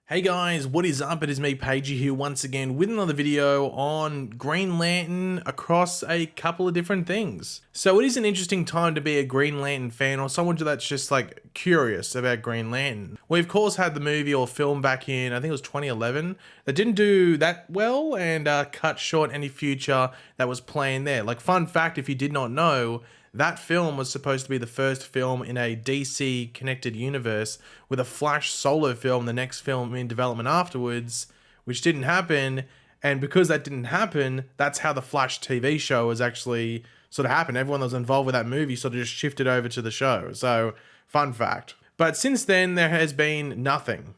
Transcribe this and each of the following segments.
Hey guys, what is up? It is me, Pagey, here once again with another video on Green Lantern across a couple of different things. So it is an interesting time to be a Green Lantern fan or someone that's just like curious about Green Lantern. We of course had the movie or film back in, I think it was 2011, that didn't do that well and cut short any future that was planned there. Like fun fact, if you did not know, that film was supposed to be the first film in a DC connected universe with a Flash solo film, the next film in development afterwards, which didn't happen. And because that didn't happen, that's how the Flash TV show was actually sort of happened. Everyone that was involved with that movie sort of just shifted over to the show. So, fun fact. But since then, there has been nothing.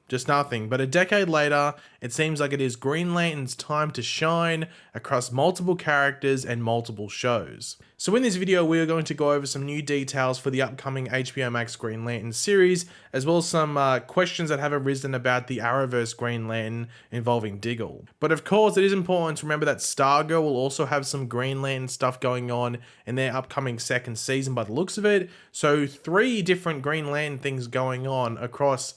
Just nothing. But a decade later, it seems like it is Green Lantern's time to shine across multiple characters and multiple shows. So in this video, we are going to go over some new details for the upcoming HBO Max Green Lantern series, as well as some questions that have arisen about the Arrowverse Green Lantern involving Diggle. But of course, it is important to remember that Stargirl will also have some Green Lantern stuff going on in their upcoming second season by the looks of it. So 3 different Green Lantern things going on across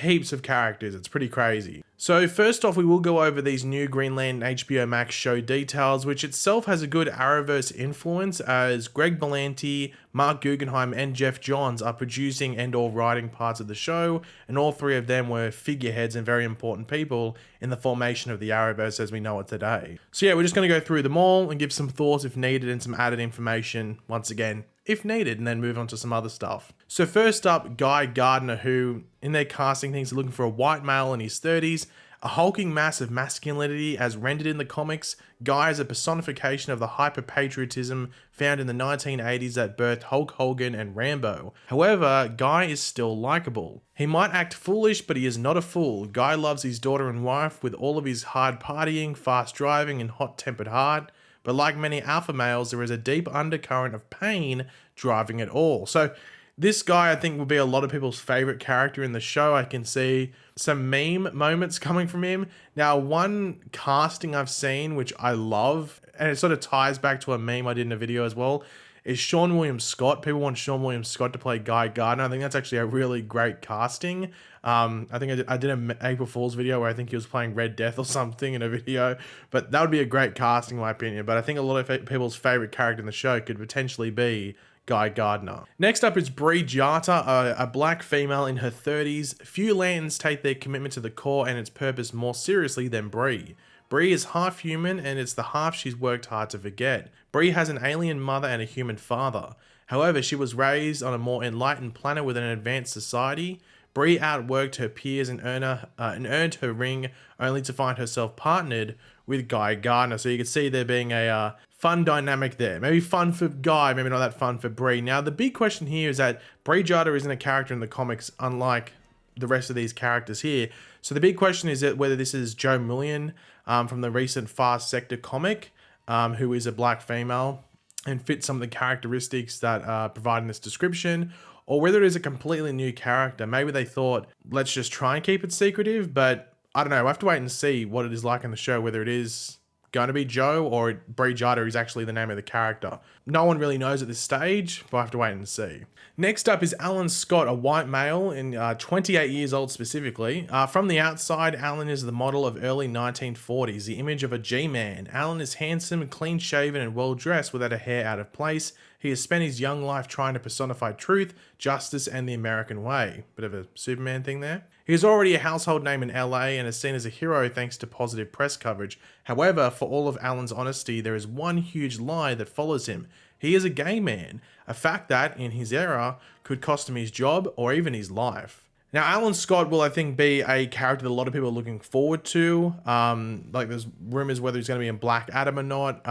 heaps of characters. It's pretty crazy. So first off, we will go over these new Green Lantern HBO Max show details, which itself has a good Arrowverse influence, as Greg Berlanti, Mark Guggenheim, and Jeff Johns are producing and or writing parts of the show, and all 3 of them were figureheads and very important people in the formation of the Arrowverse as we know it today. So yeah, we're just going to go through them all and give some thoughts if needed and some added information once again if needed, and then move on to some other stuff. So first up, Guy Gardner, who in their casting things are looking for a white male in his 30s, a hulking mass of masculinity as rendered in the comics. Guy is a personification of the hyper-patriotism found in the 1980s that birthed Hulk Hogan and Rambo. However, Guy is still likable. He might act foolish, but he is not a fool. Guy loves his daughter and wife with all of his hard partying, fast driving, and hot-tempered heart. But like many alpha males, there is a deep undercurrent of pain driving it all. So this guy, I think, will be a lot of people's favorite character in the show. I can see some meme moments coming from him. Now, one casting I've seen, which I love, and it sort of ties back to a meme I did in a video as well, is Sean William Scott. People want Sean William Scott to play Guy Gardner. I think that's actually a really great casting. I think I did an April Fool's video where I think he was playing Red Death or something in a video, but that would be a great casting in my opinion. But I think a lot of people's favorite character in the show could potentially be Guy Gardner. Next up is Bree Jata, a black female in her 30s. Few Lanterns take their commitment to the core and its purpose more seriously than Bree. Bree is half human, and it's the half she's worked hard to forget. Bree has an alien mother and a human father. However, she was raised on a more enlightened planet with an advanced society. Bree outworked her peers and earned her ring, only to find herself partnered with Guy Gardner. So you can see there being a fun dynamic there. Maybe fun for Guy, maybe not that fun for Bree. Now, the big question here is that Bree Jata isn't a character in the comics, unlike the rest of these characters here. So the big question is that whether this is Jo Mullein from the recent Fast Sector comic, who is a black female and fits some of the characteristics that are provided in this description, or whether it is a completely new character. Maybe they thought, let's just try and keep it secretive, but I don't know. I have to wait and see what it is like in the show, whether it is going to be Joe or Bree Jata is actually the name of the character. No one really knows at this stage, but I have to wait and see. Next up is Alan Scott, a white male and 28 years old specifically. From the outside, Alan is the model of early 1940s, the image of a G-man. Alan is handsome, clean-shaven, and well-dressed without a hair out of place. He has spent his young life trying to personify truth, justice, and the American way. Bit of a Superman thing there. He is already a household name in LA and is seen as a hero thanks to positive press coverage. However, for all of Alan's honesty, there is one huge lie that follows him. He is a gay man, a fact that, in his era, could cost him his job or even his life. Now, Alan Scott will, I think, be a character that a lot of people are looking forward to. Like, there's rumors whether he's going to be in Black Adam or not.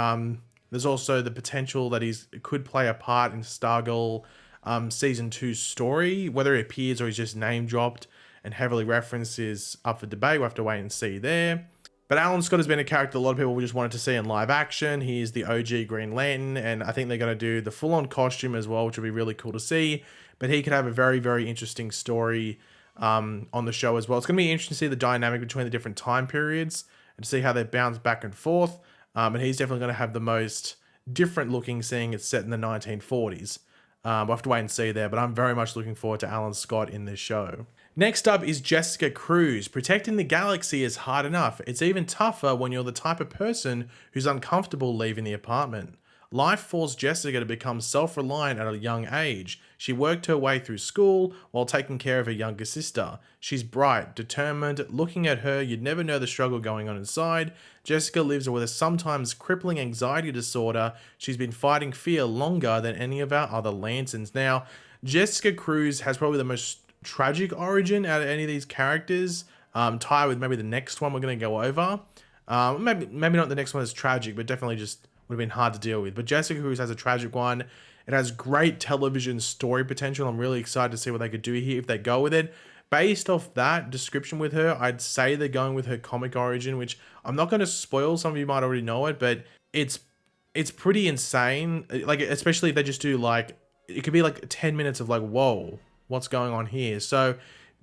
There's also the potential that he could play a part in Stargirl Season 2's story. Whether he appears or he's just name-dropped and heavily referenced is up for debate. We'll have to wait and see there. But Alan Scott has been a character a lot of people just wanted to see in live action. He is the OG Green Lantern, and I think they're going to do the full-on costume as well, which will be really cool to see. But he could have a very, very interesting story on the show as well. It's going to be interesting to see the dynamic between the different time periods and to see how they bounce back and forth. And he's definitely going to have the most different looking, seeing it's set in the 1940s. We'll have to wait and see there, but I'm very much looking forward to Alan Scott in this show. Next up is Jessica Cruz. Protecting the galaxy is hard enough. It's even tougher when you're the type of person who's uncomfortable leaving the apartment. Life forced Jessica to become self-reliant at a young age. She worked her way through school while taking care of her younger sister. She's bright, determined. Looking at her, you'd never know the struggle going on inside. Jessica lives with a sometimes crippling anxiety disorder. She's been fighting fear longer than any of our other Lanterns. Now, Jessica Cruz has probably the most tragic origin out of any of these characters, tied with maybe the next one we're going to go over. Maybe not the next one is tragic, but definitely just would have been hard to deal with. But Jessica Cruz has a tragic one. It has great television story potential. I'm really excited to see what they could do here if they go with it. Based off that description with her, I'd say they're going with her comic origin, which I'm not going to spoil. Some of you might already know it, but it's pretty insane. Like, especially if they just do like, it could be like 10 minutes of like, whoa, what's going on here? So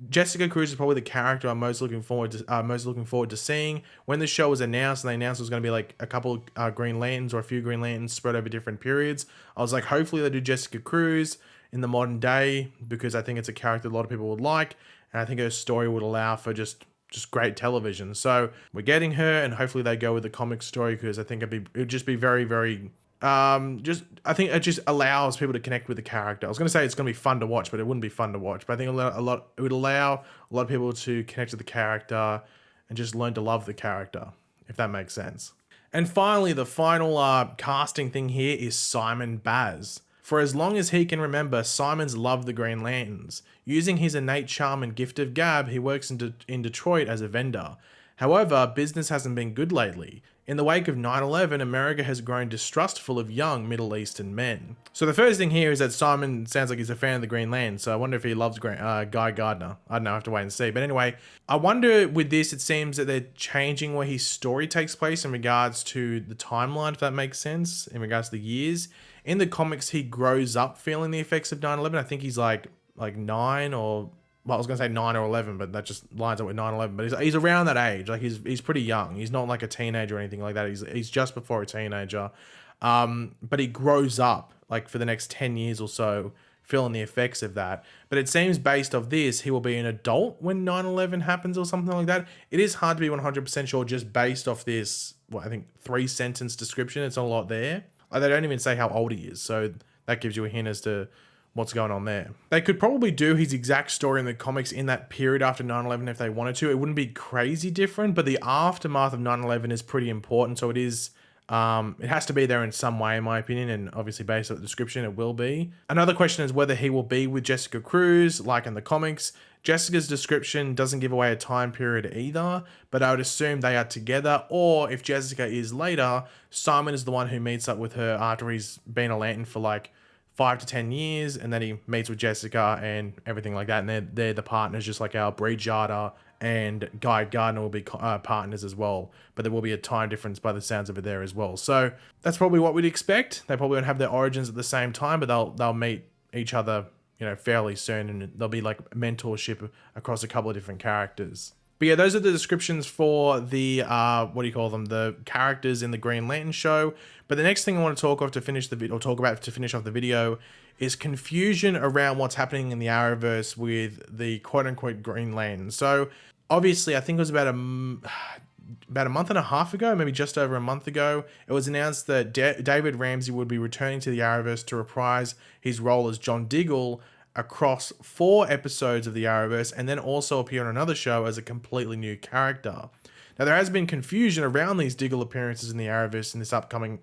Jessica Cruz is probably the character I'm most looking forward to seeing. When the show was announced, and they announced it was going to be like a couple Green Lanterns or a few Green Lanterns spread over different periods, I was like, hopefully they do Jessica Cruz in the modern day, because I think it's a character a lot of people would like, and I think her story would allow for just great television. So we're getting her, and hopefully they go with the comic story, because I think it would just be very, very I think it just allows people to connect with the character. I was going to say it's going to be fun to watch, but it wouldn't be fun to watch. But I think it would allow a lot of people to connect with the character and just learn to love the character, if that makes sense. And finally, the final casting thing here is Simon Baz. For as long as he can remember, Simon's loved the Green Lanterns. Using his innate charm and gift of gab, he works in Detroit as a vendor. However, business hasn't been good lately. In the wake of 9/11, America has grown distrustful of young Middle Eastern men. So the first thing here is that Simon sounds like he's a fan of the Green Lantern, so I wonder if he loves Guy Gardner. I don't know, I have to wait and see. But anyway, I wonder with this, it seems that they're changing where his story takes place in regards to the timeline, if that makes sense, in regards to the years. In the comics, he grows up feeling the effects of 9/11. I think he's like 9 or... Well, I was going to say 9 or 11, but that just lines up with 9/11. But he's around that age. Like, he's pretty young. He's not like a teenager or anything like that. He's just before a teenager. But he grows up, like, for the next 10 years or so, feeling the effects of that. But it seems based off this, he will be an adult when 9/11 happens or something like that. It is hard to be 100% sure just based off this, I think 3-sentence description. It's not a lot there. Like, they don't even say how old he is. So that gives you a hint as to what's going on there. They could probably do his exact story in the comics in that period after 9/11 if they wanted to. It wouldn't be crazy different, but the aftermath of 9/11 is pretty important. So it is, it has to be there in some way, in my opinion, and obviously based on the description, it will be. Another question is whether he will be with Jessica Cruz, like in the comics. Jessica's description doesn't give away a time period either, but I would assume they are together, or if Jessica is later, Simon is the one who meets up with her after he's been a Lantern for like 5 to 10 years, and then he meets with Jessica and everything like that, and they're the partners, just like our Bree Jarta and Guy Gardner will be partners as well, but there will be a time difference by the sounds of it there as well. So that's probably what we'd expect. They probably won't have their origins at the same time, but they'll meet each other, you know, fairly soon, and there'll be like mentorship across a couple of different characters. But yeah, those are the descriptions for the, the characters in the Green Lantern show. But the next thing I want to talk about to finish off the video is confusion around what's happening in the Arrowverse with the quote-unquote Green Lantern. So obviously, I think it was about a month and a half ago, maybe just over a month ago, it was announced that David Ramsey would be returning to the Arrowverse to reprise his role as John Diggle across 4 episodes of the Arrowverse, and then also appear on another show as a completely new character. Now, there has been confusion around these Diggle appearances in the Arrowverse in this upcoming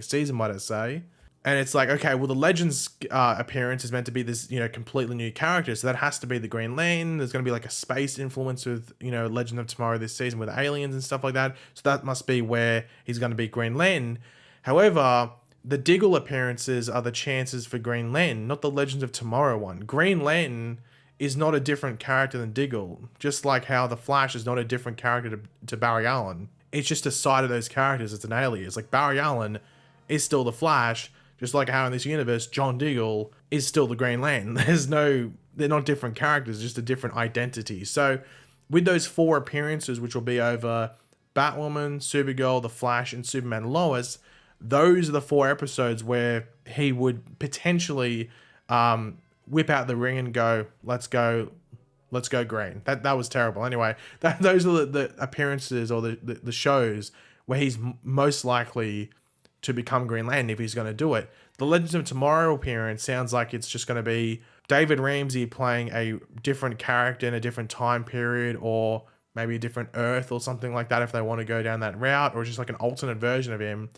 season, might I say. And it's like, okay, well, the Legends appearance is meant to be this, you know, completely new character, so that has to be the Green Lantern. There's going to be like a space influence with, you know, Legend of Tomorrow this season with aliens and stuff like that. So that must be where he's going to be Green Lantern. However, the Diggle appearances are the chances for Green Lantern, not the Legends of Tomorrow one. Green Lantern is not a different character than Diggle, just like how the Flash is not a different character to Barry Allen. It's just a side of those characters. It's an alias. Like, Barry Allen is still the Flash, just like how in this universe, John Diggle is still the Green Lantern. They're not different characters, just a different identity. So with those 4 appearances, which will be over Batwoman, Supergirl, The Flash, and Superman Lois, those are the 4 episodes where he would potentially whip out the ring and go, let's go let's go green. That was terrible. Anyway, those are the appearances or the shows where he's most likely to become Green Lantern if he's going to do it. The Legends of Tomorrow appearance sounds like it's just going to be David Ramsey playing a different character in a different time period, or maybe a different Earth or something like that if they want to go down that route, or just like an alternate version of him.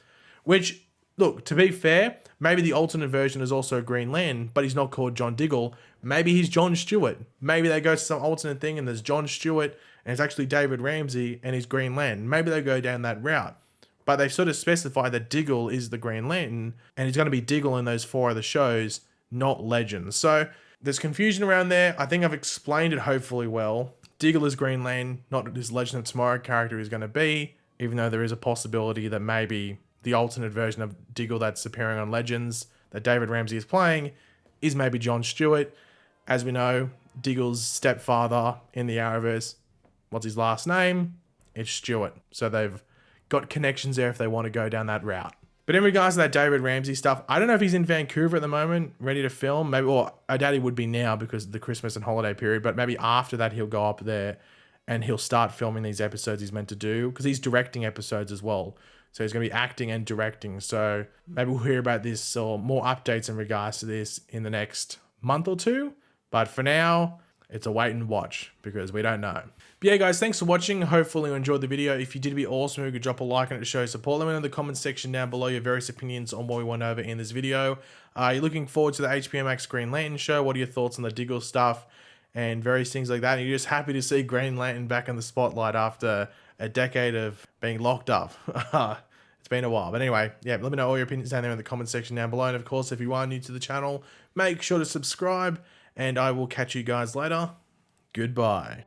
Which, look, to be fair, maybe the alternate version is also Green Lantern, but he's not called John Diggle. Maybe he's John Stewart. Maybe they go to some alternate thing and there's John Stewart and it's actually David Ramsey and he's Green Lantern. Maybe they go down that route. But they've sort of specified that Diggle is the Green Lantern and he's going to be Diggle in those 4 other shows, not Legends. So there's confusion around there. I think I've explained it hopefully well. Diggle is Green Lantern, not his Legend of Tomorrow character is going to be, even though there is a possibility that maybe the alternate version of Diggle that's appearing on Legends that David Ramsey is playing is maybe John Stewart. As we know, Diggle's stepfather in the Arrowverse, what's his last name? It's Stewart. So they've got connections there if they want to go down that route. But in regards to that David Ramsey stuff, I don't know if he's in Vancouver at the moment, ready to film. Maybe, or I doubt he would be now because of the Christmas and holiday period, but maybe after that he'll go up there and he'll start filming these episodes he's meant to do, because he's directing episodes as well. So he's going to be acting and directing. So maybe we'll hear about this or more updates in regards to this in the next month or 2. But for now, it's a wait and watch because we don't know. But yeah, guys, thanks for watching. Hopefully you enjoyed the video. If you did, it'd be awesome if you could drop a like on it to show support. Let me know in the comments section down below your various opinions on what we went over in this video. You're looking forward to the HBO Max Green Lantern show. What are your thoughts on the Diggle stuff and various things like that? And you're just happy to see Green Lantern back in the spotlight after a decade of being locked up. It's been a while. But anyway, yeah, let me know all your opinions down there in the comment section down below. And of course, if you are new to the channel, make sure to subscribe. And I will catch you guys later. Goodbye.